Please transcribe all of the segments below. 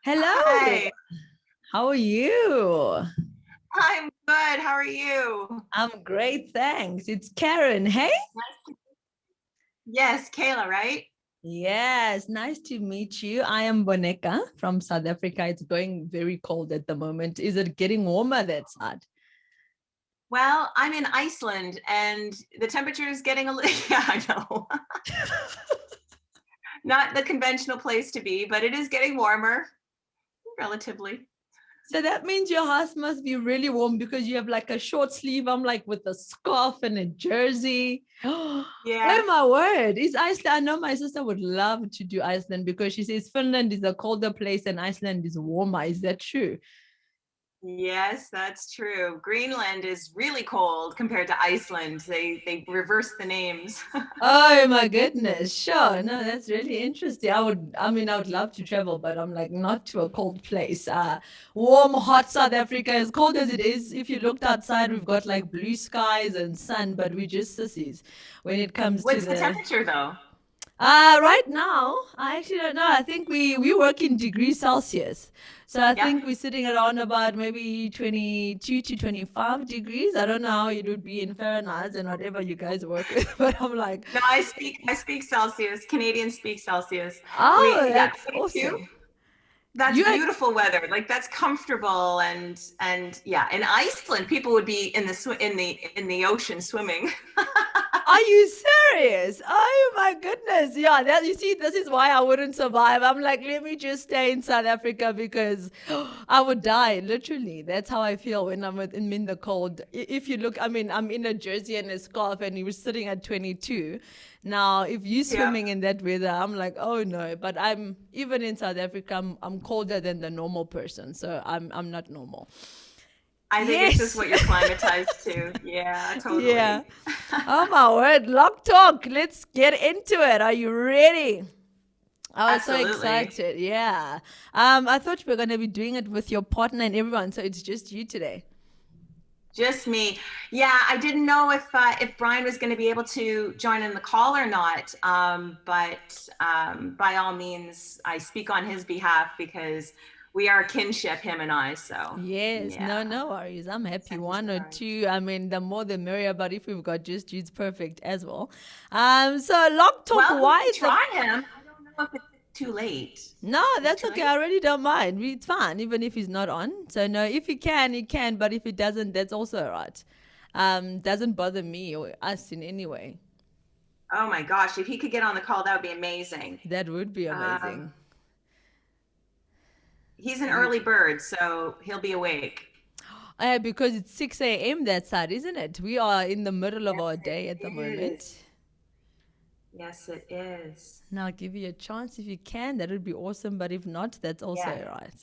Hello. Hi, How are you? I'm good. How are you? I'm great, thanks. It's Karen. Hey? Yes, Kayla, right? Yes, nice to meet you. I am Boneka from South Africa. It's going very cold at the moment. Is it getting warmer that side? Well, I'm in Iceland and the temperature is getting a little, yeah, I know. Not the conventional place to be, but it is getting warmer relatively. So that means your house must be really warm because you have like a short sleeve. I'm like with a scarf and a jersey. Yeah. Oh my word. Is Iceland? I know my sister would love to do Iceland because she says Finland is a colder place and Iceland is warmer. Is that true? Yes, that's true. Greenland is really cold compared to Iceland. They reverse the names. Oh my goodness. Sure. No, that's really interesting. I would love to travel, but I'm like not to a cold place. Warm, hot South Africa, as cold as it is. If you looked outside, we've got like blue skies and sun, but we're just sissies when it comes to What's the the temperature though? right now, I actually don't know. I think we work in degrees Celsius. So I Yeah. think we're sitting around about maybe 22 to 25 degrees. I don't know how it would be in Fahrenheit and whatever you guys work with, but I'm like, No, I speak Celsius. Canadians speak Celsius. oh, Yeah, that's 22. awesome. That's You beautiful weather. Like that's comfortable and yeah. In Iceland, people would be in the ocean swimming. Are you serious? Oh my goodness. Yeah, that you see, this is why I wouldn't survive. I'm like, let me just stay in South Africa because I would die, literally. That's how I feel when I'm in the cold. If you look, I mean, I'm in a jersey and a scarf and you were sitting at 22. Now, if you're Yeah. swimming in that weather, I'm like, oh no. But I'm even in South Africa, I'm colder than the normal person. So I'm not normal. I think it's just Yes. what you're climatized to. Yeah, Yeah. totally. Oh my word. Lock talk. Let's get into it. Are you ready? I was so Absolutely. excited. Yeah. I thought we were gonna be doing it with your partner and everyone, so it's just you today. Just me. Yeah, I didn't know if Brian was going to be able to join in the call or not. But by all means, I speak on his behalf because we are kinship, him and I. So Yes, yeah, no worries. I'm happy. send his One or regards. two. I mean, the more the merrier, but if we've got just you, it's perfect as well. So lock talk, Well, we can why the try him. I don't know if it's too late. no, Should we that's try okay. him? I really don't mind. It's fine, even if he's not on. So no, if he can, he can. But if he doesn't, that's also all right. Doesn't bother me or us in any way. Oh my gosh, if he could get on the call, that would be amazing. That would be Um, amazing. he's an Ye- early bird, so he'll be awake. Because it's 6 a.m. that side, isn't it? We are in the middle of Yes, our day at it the is. moment. Yes, it is. Now, I'll give you a chance if you can. That would be awesome. But if not, that's also Yeah, all right.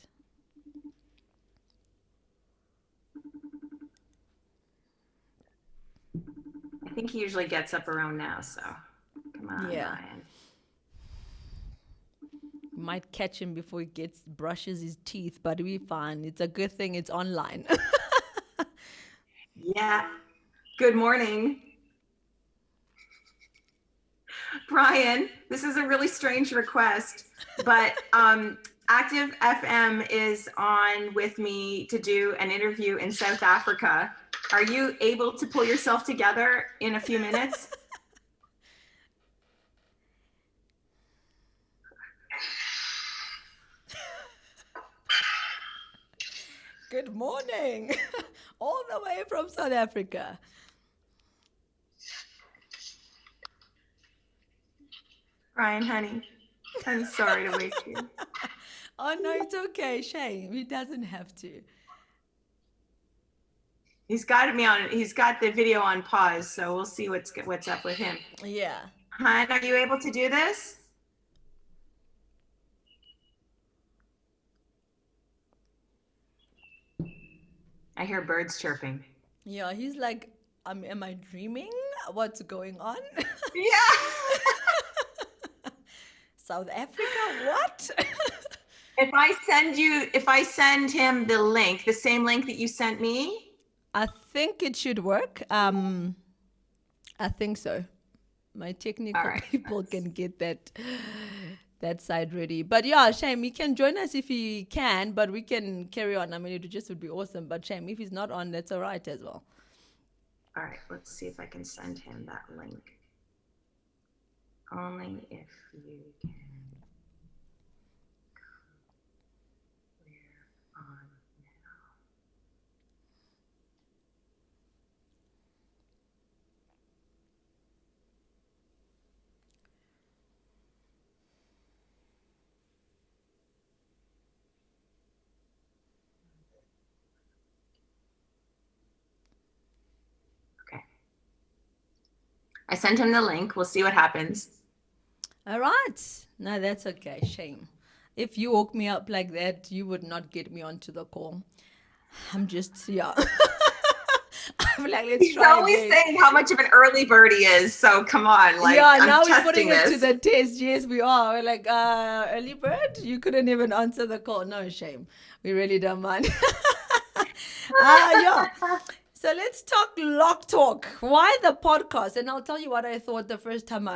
I think he usually gets up around now. So come on, Yeah. Brian. Might catch him before he gets brushes his teeth, but we fine. It's a good thing it's online. Yeah. Good morning, Brian. This is a really strange request, but Active FM is on with me to do an interview in South Africa. Are you able to pull yourself together in a few minutes? Good morning. All the way from South Africa. Brian, honey, I'm sorry to wake you. Oh, no, it's okay. Shame. He doesn't have to. He's got the video on pause, so we'll see what's up with him. Yeah. Hun, are you able to do this? I hear birds chirping. Yeah, he's like, am I dreaming? What's going on? Yeah. South Africa? What? If I send him the link, the same link that you sent me. I think it should work. I think so. My All technical right. people can get that that side ready. But yeah, Shame, he can join us if he can, but we can carry on. I mean, it just would be awesome. But Shame, if he's not on, that's all right as well. All right, let's see if I can send him that link. Only if you can. We're on now. Okay. I sent him the link. We'll see what happens. All right. No, that's okay. Shame. If you woke me up like that, you would not get me onto the call. I'm just, yeah. I'm like, let's He's try always again. saying how much of an early bird he is. So come on, like, Yeah, I'm now we're testing putting it to this. the test. Yes, we are. We're like, early bird, you couldn't even answer the call. No, Shame. We really don't mind. Yeah. So let's talk lock talk. Why the podcast? And I'll tell you what I thought the first time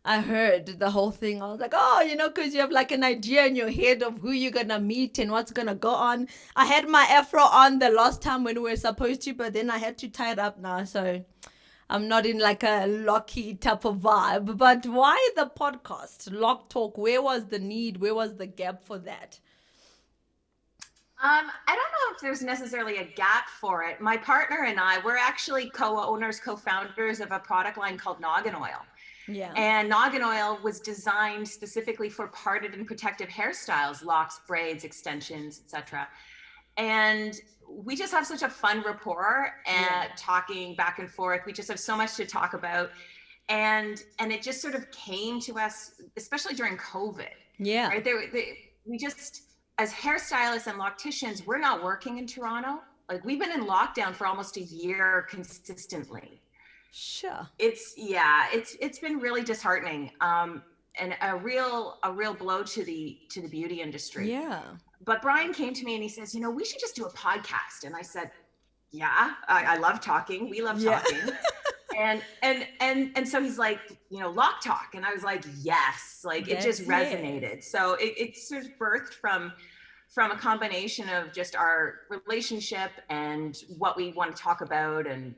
I heard the whole thing. I was like, oh, because you have like an idea in your head of who you're going to meet and what's going to go on. I had my afro on the last time when we were supposed to, but then I had to tie it up now. So I'm not in like a locky type of vibe. But why the podcast? Lock talk. Where was the need? Where was the gap for that? I don't know if there's necessarily a gap for it. My partner and I, we're actually co-owners, co-founders of a product line called Noggin Oil. Yeah. And Noggin Oil was designed specifically for parted and protective hairstyles, locks, braids, extensions, etc. And we just have such a fun rapport and talking back and forth. We just have so much to talk about. And it just sort of came to us, especially during COVID. Yeah. Right? We just, as hairstylists and locticians, we're not working in Toronto. Like, we've been in lockdown for almost a year consistently. Sure. It's been really disheartening, and a real blow to the beauty industry. Yeah. But Brian came to me and he says, we should just do a podcast. And I said, yeah, I love talking. We love talking. And so he's like, Lock Talk. And I was like, yes, like it just resonated. So it sort of birthed from a combination of just our relationship and what we want to talk about. And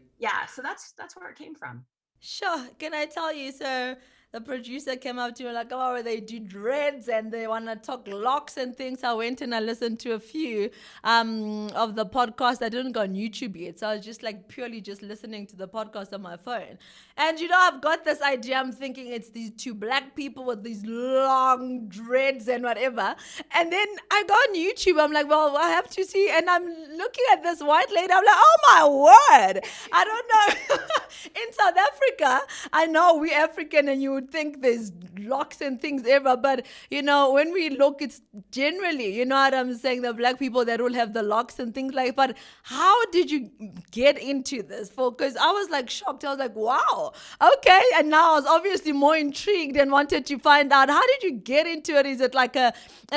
so that's where it came from. Sure. Can I tell you? So the producer came up to me like, oh, they do dreads and they want to talk locks and things. I went and I listened to a few of the podcast. I didn't go on YouTube yet. So I was just like purely just listening to the podcast on my phone. And I've got this idea. I'm thinking it's these two black people with these long dreads and whatever. And then I go on YouTube. I'm like, well, I have to see. And I'm looking at this white lady. I'm like, oh my word. I don't know. In South Africa, I know we're African and you would think there's locks and things ever, but when we look, it's generally, you know what I'm saying, the black people that will have the locks and things like. But how did you get into this? Because I was like shocked. I was like, wow, okay. And now I was obviously more intrigued and wanted to find out, how did you get into it? Is it like a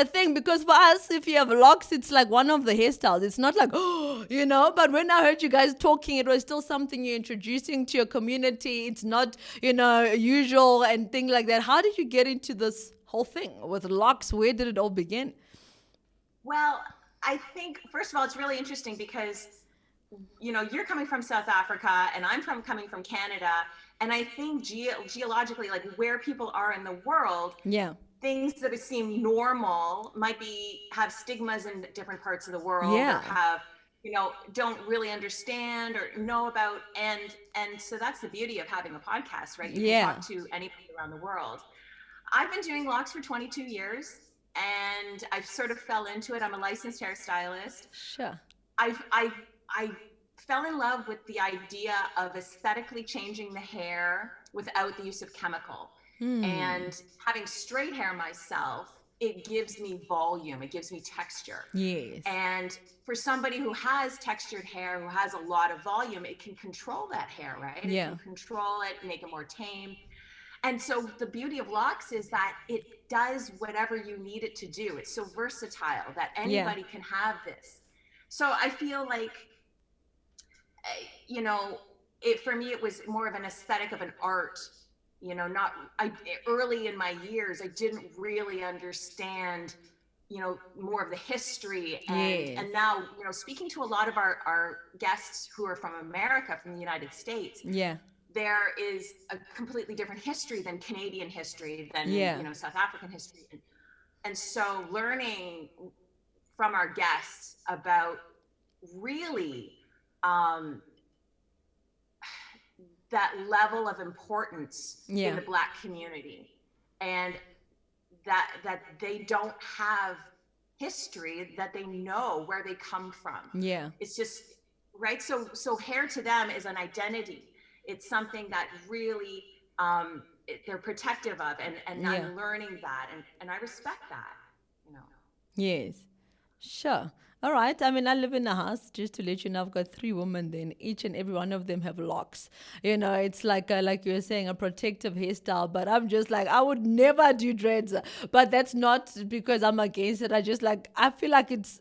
thing? Because for us, if you have locks, it's like one of the hairstyles. It's not like, but when I heard you guys talking, it was still something you're introducing to your community. It's not, usual and things like that. How did you get into this whole thing with locks? Where did it all begin? Well, I think, first of all, it's really interesting because, you're coming from South Africa and I'm coming from Canada. And I think geologically, like where people are in the world, things that seem normal might have stigmas in different parts of the world, or have, don't really understand or know about. And so that's the beauty of having a podcast, right? You can talk to anybody around the world. I've been doing locks for 22 years and I've sort of fell into it. I'm a licensed hairstylist. Sure. I fell in love with the idea of aesthetically changing the hair without the use of chemical. And having straight hair myself, it gives me volume, it gives me texture. Yes. And for somebody who has textured hair, who has a lot of volume, it can control that hair, right? Yeah. It can control it, make it more tame. And so the beauty of locks is that it does whatever you need it to do. It's so versatile that anybody can have this. So I feel like, for me, it was more of an aesthetic of an art not, early in my years, I didn't really understand, more of the history. And Yes. now, speaking to a lot of our guests who are from America, from the United States, Yeah. there is a completely different history than Canadian history, than, Yeah. South African history. And so learning from our guests about really um, that level of importance in Yeah. the Black community, and that they don't have history, that they know where they come from. Yeah. It's just right. So hair to them is an identity. It's something that really they're protective of, and Yeah. I'm learning that, and I respect that. You know. Yes. Sure. All right. I mean, I live in a house, just to let you know, I've got 3 women, then each and every one of them have locks. It's like you were saying, a protective hairstyle, but I'm just like, I would never do dreads. But that's not because I'm against it. I feel like it's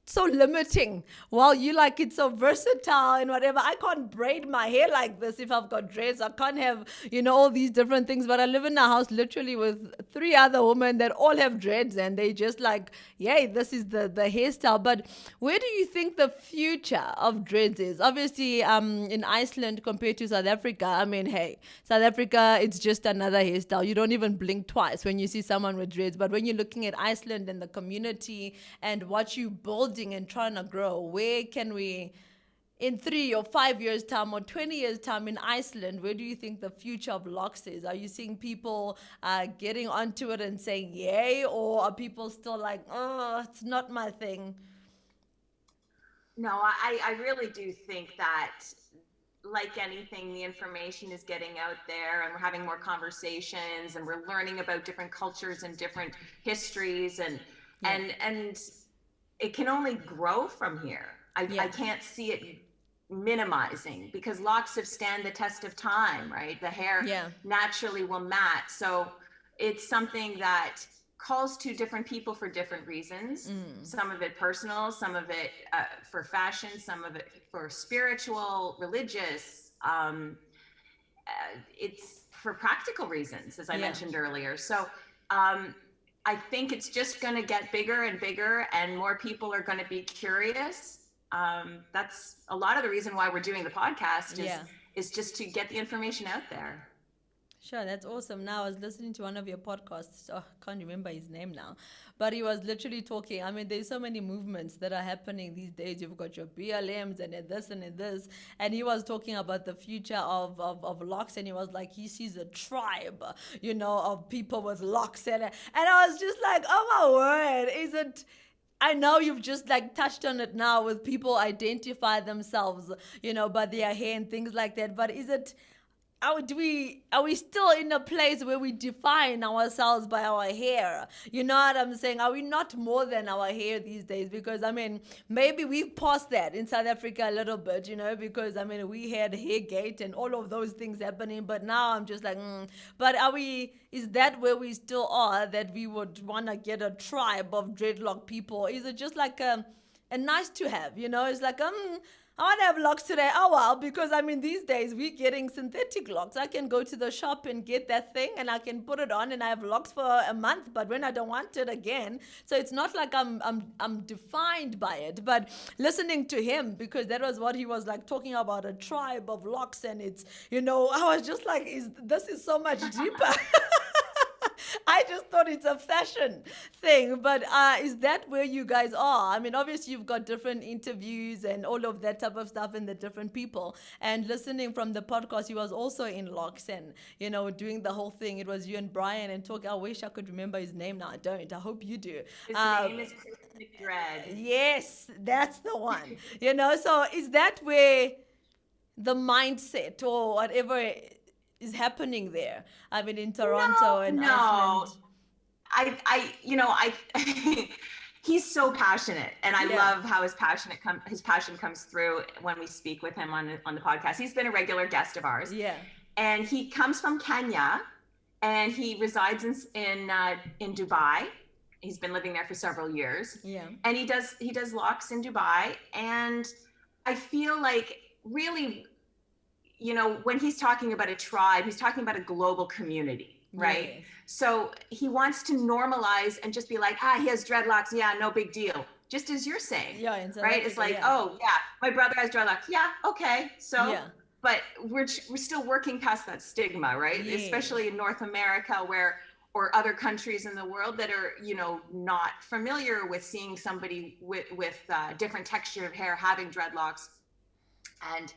so limiting. While you like it's so versatile and whatever, I can't braid my hair like this if I've got dreads. I can't have all these different things. But I live in a house literally with 3 other women that all have dreads, and they just like, yay, this is the hairstyle. But where do you think the future of dreads is? Obviously, in Iceland compared to South Africa, I mean, hey, South Africa, it's just another hairstyle. You don't even blink twice when you see someone with dreads. But when you're looking at Iceland and the community and what you building and trying to grow, where can we, in 3 or 5 years time or 20 years time in Iceland, where do you think the future of locks is? Are you seeing people getting onto it and saying yay, or are people still like, oh, it's not my thing? No, I really do think that, like anything, the information is getting out there, and we're having more conversations, and we're learning about different cultures and different histories, and Yeah. and it can only grow from here. I can't see it minimizing, because locks have stand the test of time, right? The hair Yeah. naturally will mat. So it's something that calls to different people for different reasons. Some of it personal, some of it for fashion, some of it for spiritual, religious. It's for practical reasons, as I mentioned earlier. So I think it's just going to get bigger and bigger, and more people are going to be curious. That's a lot of the reason why we're doing the podcast, is just to get the information out there. Sure, that's awesome. Now, I was listening to one of your podcasts. Oh, I can't remember his name now. But he was literally talking. I mean, there's so many movements that are happening these days. You've got your BLMs and this and this. And he was talking about the future of locks. And he was like, he sees a tribe, of people with locks. And I was just like, oh, my word. Is it... I know you've just like touched on it now with people identify themselves, by their hair and things like that. But is it... Are we still in a place where we define ourselves by our hair? You know what I'm saying? Are we not more than our hair these days? Because I mean, maybe we've passed that in South Africa a little bit, because I mean, we had Hairgate and all of those things happening, but now I'm just like, but is that where we still are, that we would want to get a tribe of dreadlock people? Is it just like a nice to have, it's like, I want to have locks today. Oh, well, because I mean, these days we're getting synthetic locks. I can go to the shop and get that thing, and I can put it on, and I have locks for a month. But when I don't want it again, so it's not like I'm defined by it. But listening to him, because that was what he was like, talking about a tribe of locks, and it's I was just like, this is so much deeper. I just thought it's a fashion thing, but is that where you guys are? I mean, obviously you've got different interviews and all of that type of stuff and the different people. And listening from the podcast, he was also in locks and, doing the whole thing. It was you and Brian and talk. I wish I could remember his name now. I don't. I hope you do. His name is Dread. Yes, that's the one. So is that where the mindset or whatever is happening there? I mean, in Toronto and Iceland. He's so passionate, and I love how his passion comes through when we speak with him on the podcast. He's been a regular guest of ours. Yeah. And he comes from Kenya, and he resides in Dubai. He's been living there for several years. Yeah. And he does locks in Dubai, and I feel like really, you know, when he's talking about a tribe, he's talking about a global community, right? Yes. So he wants to normalize and just be like, ah, he has dreadlocks. Yeah, no big deal. Just as you're saying, Yeah, in South right? It's Africa, like, yeah. oh yeah, my brother has dreadlocks. Yeah, okay. So, Yeah. but we're still working past that stigma, right? Yes. Especially in North America or other countries in the world that are, you know, not familiar with seeing somebody with different texture of hair having dreadlocks, and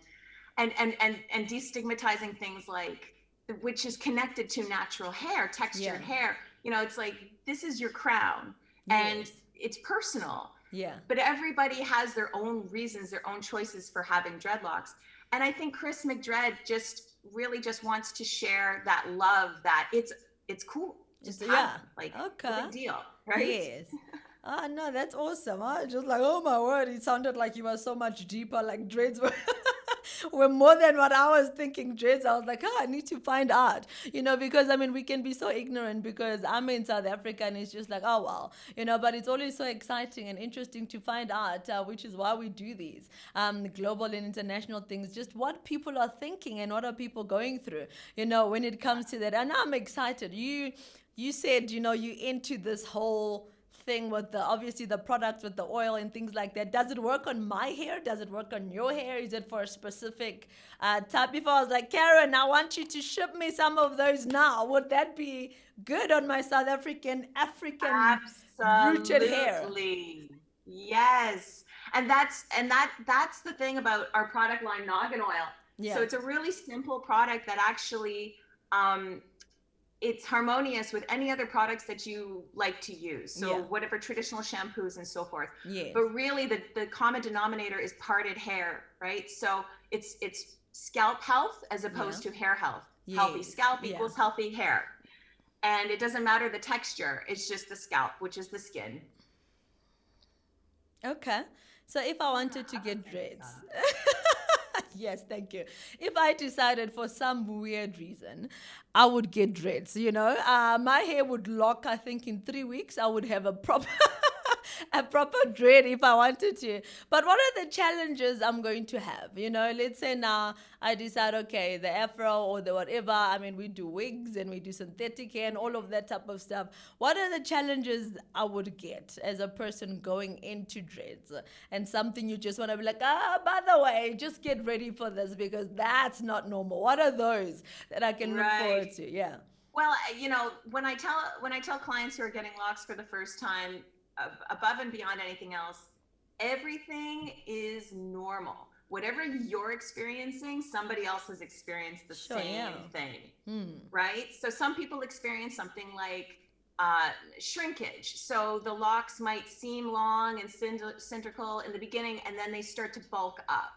destigmatizing things like, which is connected to natural hair, textured hair. You know, it's like, this is your crown, and it's personal. Yeah. But everybody has their own reasons, their own choices for having dreadlocks. And I think Chris McDread just really just wants to share that love, that it's cool. Just have them. Like, okay. No big deal, right? Yes. Oh, no, that's awesome. I just like, oh my word, it sounded like you were so much deeper, like dreads were. Were more than what I was thinking dreads. I was like, oh, I need to find out, you know, because I mean, we can be so ignorant because I'm in South Africa and it's just like, oh, well, you know, but it's always so exciting and interesting to find out, which is why we do these global and international things, just what people are thinking and what are people going through, you know, when it comes to that. And I'm excited. You said, you know, you into this whole thing with the obviously the products with the oil and things like that. Does it work on my hair? Does it work on your hair? Is it for a specific type? Before I was like, Karen, I want you to ship me some of those now. Would that be good on my South African rooted hair? Absolutely. Yes. And that's the thing about our product line, Noggin Oil. Yeah. So it's a really simple product that actually it's harmonious with any other products that you like to use. So whatever traditional shampoos and so forth. Yes. But really the common denominator is parted hair, right? So it's scalp health as opposed to hair health. Yes. Healthy scalp equals healthy hair. And it doesn't matter the texture, it's just the scalp, which is the skin. Okay. So if I wanted to get dreads, yes, thank you. If I decided for some weird reason, I would get dreads, you know, my hair would lock, I think in 3 weeks, I would have a proper a proper dread if I wanted to. But what are the challenges I'm going to have? You know, let's say now I decide, okay, the afro or the whatever. I mean, we do wigs and we do synthetic hair and all of that type of stuff. What are the challenges I would get as a person going into dreads? And something you just want to be like, by the way, just get ready for this because that's not normal. What are those that I can look forward to? Yeah. Well, you know, when I tell clients who are getting locks for the first time, above and beyond anything else, everything is normal. Whatever you're experiencing, somebody else has experienced the same thing, right? So some people experience something like shrinkage. So the locks might seem long and cylindrical in the beginning, and then they start to bulk up.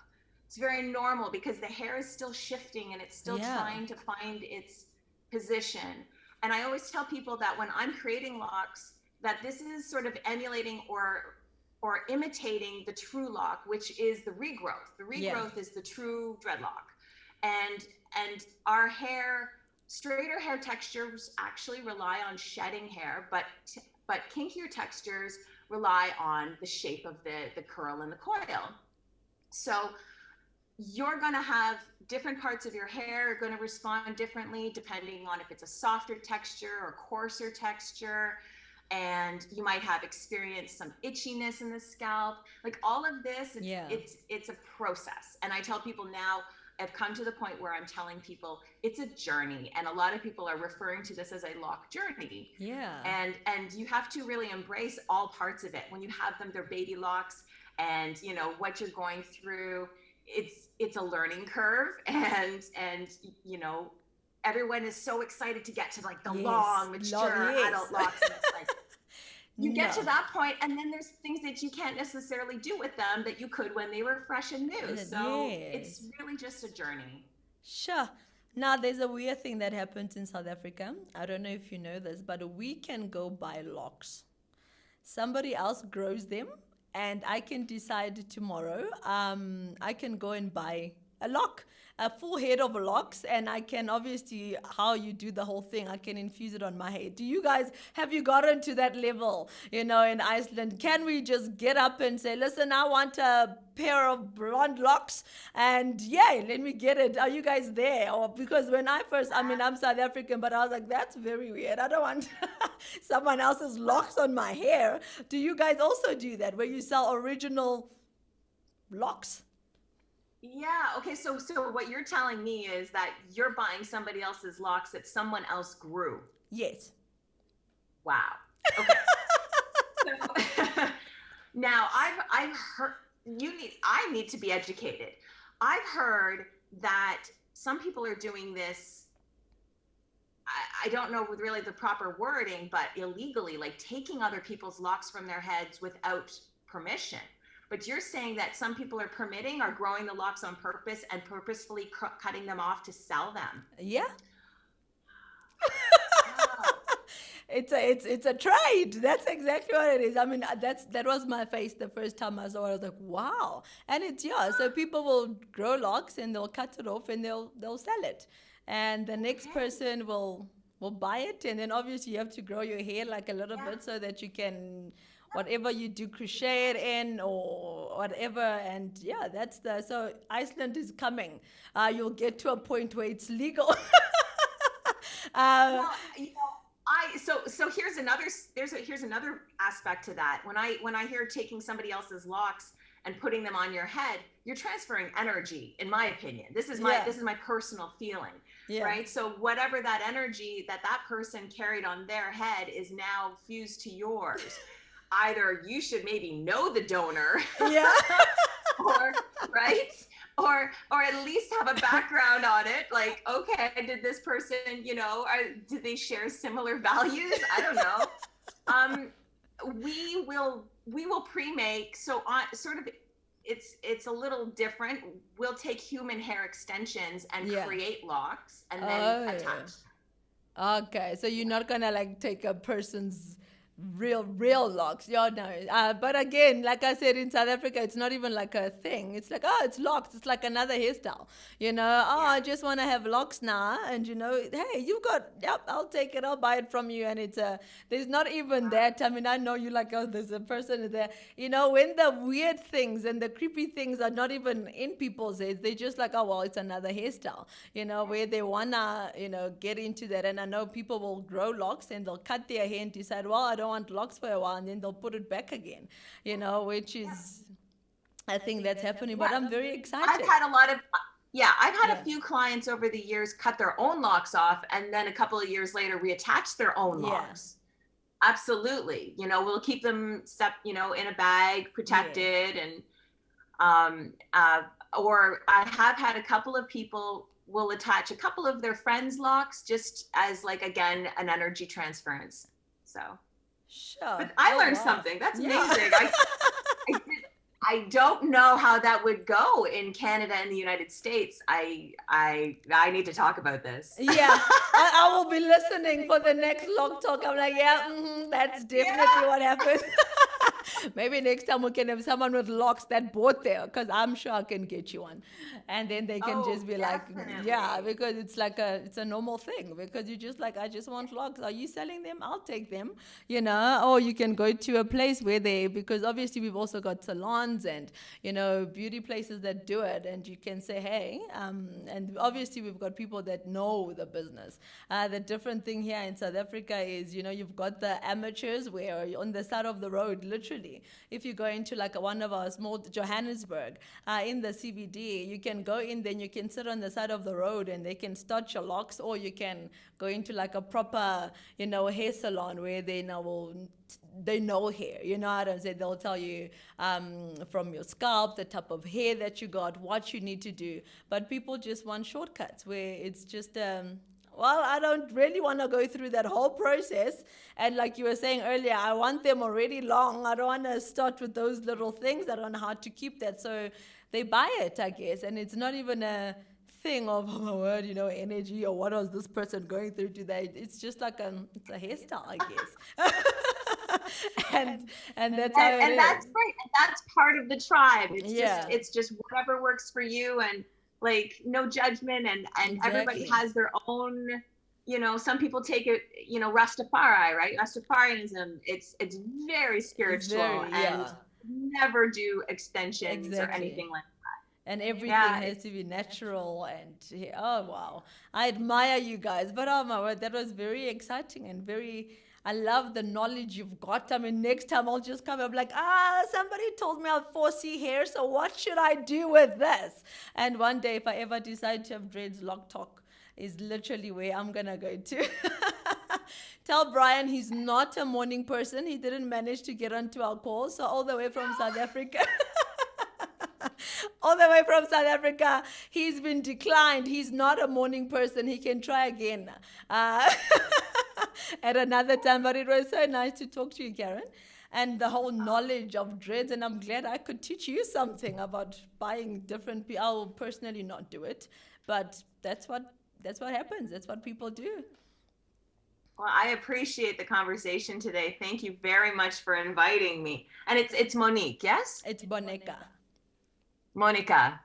It's very normal because the hair is still shifting and it's still trying to find its position. And I always tell people that when I'm creating locks, that this is sort of emulating or imitating the true lock, which is the regrowth. The regrowth is the true dreadlock. And our hair, straighter hair textures actually rely on shedding hair, but kinkier textures rely on the shape of the curl and the coil. So you're going to have different parts of your hair are going to respond differently depending on if it's a softer texture or coarser texture. And you might have experienced some itchiness in the scalp. Like all of this, it's a process. And I tell people now, I've come to the point where I'm telling people it's a journey. And a lot of people are referring to this as a lock journey. Yeah. And you have to really embrace all parts of it. When you have them, they're baby locks, and you know what you're going through. It's a learning curve, and you know, everyone is so excited to get to like the long, mature adult locks. And it's like, you get to that point, and then there's things that you can't necessarily do with them that you could when they were fresh and new. So it's really just a journey. Sure. Now, there's a weird thing that happens in South Africa. I don't know if you know this, but we can go buy locks. Somebody else grows them, and I can decide tomorrow, I can go and buy a lock, a full head of locks, and I can obviously, how you do the whole thing, I can infuse it on my head. Do you guys, have you gotten to that level, in Iceland? Can we just get up and say, listen, I want a pair of blonde locks, and yeah, let me get it? Are you guys there? Or because when I first, I'm South African, but I was like, that's very weird. I don't want someone else's locks on my hair. Do you guys also do that, where you sell original locks? Yeah. Okay. So what you're telling me is that you're buying somebody else's locks that someone else grew. Yes. Wow. Okay. So, now I've heard I need to be educated. I've heard that some people are doing this. I don't know really the proper wording, but illegally, like taking other people's locks from their heads without permission. But you're saying that some people are permitting or growing the locks on purpose and purposefully cutting them off to sell them. Yeah. Wow. It's a trade. That's exactly what it is. I mean, that was my face the first time I saw it. I was like, wow. And it's, yeah, so people will grow locks and they'll cut it off and they'll sell it. And the next person will buy it, and then obviously you have to grow your hair like a little bit so that you can, whatever you do, crochet it in or whatever. And yeah, so Iceland is coming. You'll get to a point where it's legal. Well, so here's another aspect to that. When I hear taking somebody else's locks and putting them on your head, you're transferring energy, in my opinion. This is my personal feeling. Yeah. Right? So whatever that energy that person carried on their head is now fused to yours. Either you should maybe know the donor, yeah, or at least have a background on it. Like, okay, did this person, did they share similar values? I don't know. We will pre-make, so on sort of. It's a little different. We'll take human hair extensions and create locks and then attach them. Okay, so you're not gonna like take a person's real locks. Yeah, no. But again, like I said, in South Africa, it's not even like a thing. It's like, oh, it's locks. It's like another hairstyle. I just want to have locks now. And hey, you got, yep, I'll take it. I'll buy it from you. And it's there's not even that. I mean, I know you like, oh, there's a person there. When the weird things and the creepy things are not even in people's heads, they're just like, oh, well, it's another hairstyle. Where they wanna, get into that. And I know people will grow locks and they'll cut their hair and decide, well, I don't want locks for a while, and then they'll put it back again, which is, I think that's happening, but I'm very excited. I've had a few clients over the years cut their own locks off and then a couple of years later reattach their own locks. Absolutely. We'll keep them in a bag, protected, and or I have had a couple of people will attach a couple of their friends' locks just as like, again, an energy transference. So sure. But I learned something. That's amazing. I don't know how that would go in Canada and the United States. I need to talk about this. Yeah, I will be listening for the next LOC Talk. I'm like, that's definitely what happened. Maybe next time we can have someone with locks that bought there, because I'm sure I can get you one. And then they can just be definitely. Like, yeah, because it's like it's a normal thing, because you just like, I just want locks. Are you selling them? I'll take them, or you can go to a place where because obviously we've also got salons and, beauty places that do it. And you can say, hey, and obviously we've got people that know the business. The different thing here in South Africa is, you've got the amateurs where you're on the side of the road, literally. If you go into like one of our small Johannesburg in the CBD, you can go in, then you can sit on the side of the road and they can start your locks, or you can go into like a proper, hair salon where they know hair, I don't say, they'll tell you from your scalp, the type of hair that you got, what you need to do. But people just want shortcuts where it's just, well, I don't really want to go through that whole process. And like you were saying earlier, I want them already long. I don't want to start with those little things. I don't know how to keep that. So they buy it, I guess. And it's not even a thing of, oh my word, energy, or what was this person going through today. It's just like it's a hairstyle, I guess. and that's and that's great. And that's part of the tribe. It's just whatever works for you. And like no judgment, and everybody Exactly. has their own, some people take it, Rastafari, right? Rastafarianism, it's very spiritual, Very, and yeah. never do extensions or Exactly. anything like And that. everything Yeah, has to be natural and oh wow, I admire you guys. But oh my word, that was very exciting and very, I love the knowledge you've got. I mean, next time I'll just come up like, somebody told me I have 4C hair, so what should I do with this? And one day if I ever decide to have dreads, LOC TALK is literally where I'm gonna go to. Tell Brian he's not a morning person. He didn't manage to get onto our call, so all the way from South Africa. All the way from South Africa. He's been declined. He's not a morning person. He can try again uh, at another time. But it was so nice to talk to you, Karen, and the whole knowledge of dreads. And I'm glad I could teach you something about buying different. I'll personally not do it, but that's what happens. That's what people do. well, I appreciate the conversation today. Thank you very much for inviting me. And it's Monique, yes? It's Boneka. Monica.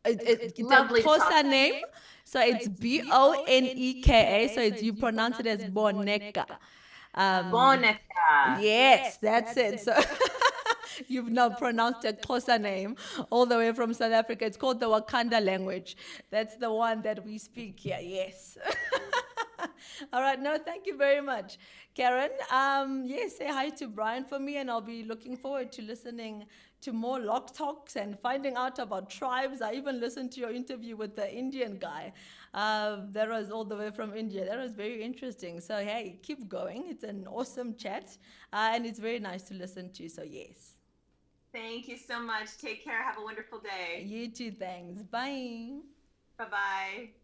It's a Lovely to talk Xhosa to you. name, so it's Boneka. So it's, you pronounce it as Boneka. Monica. Yes, that's it. So you've now pronounced a Xhosa name all the way from South Africa. It's called the Wakanda language. That's the one that we speak here. Yes. All right. No, thank you very much, Karen. Yes, say hi to Brian for me, and I'll be looking forward to listening to more lock talks and finding out about tribes. I even listened to your interview with the Indian guy. That was all the way from India. That was very interesting. So hey, keep going. It's an awesome chat, and it's very nice to listen to. So yes. Thank you so much. Take care. Have a wonderful day. You too. Thanks. Bye. Bye bye.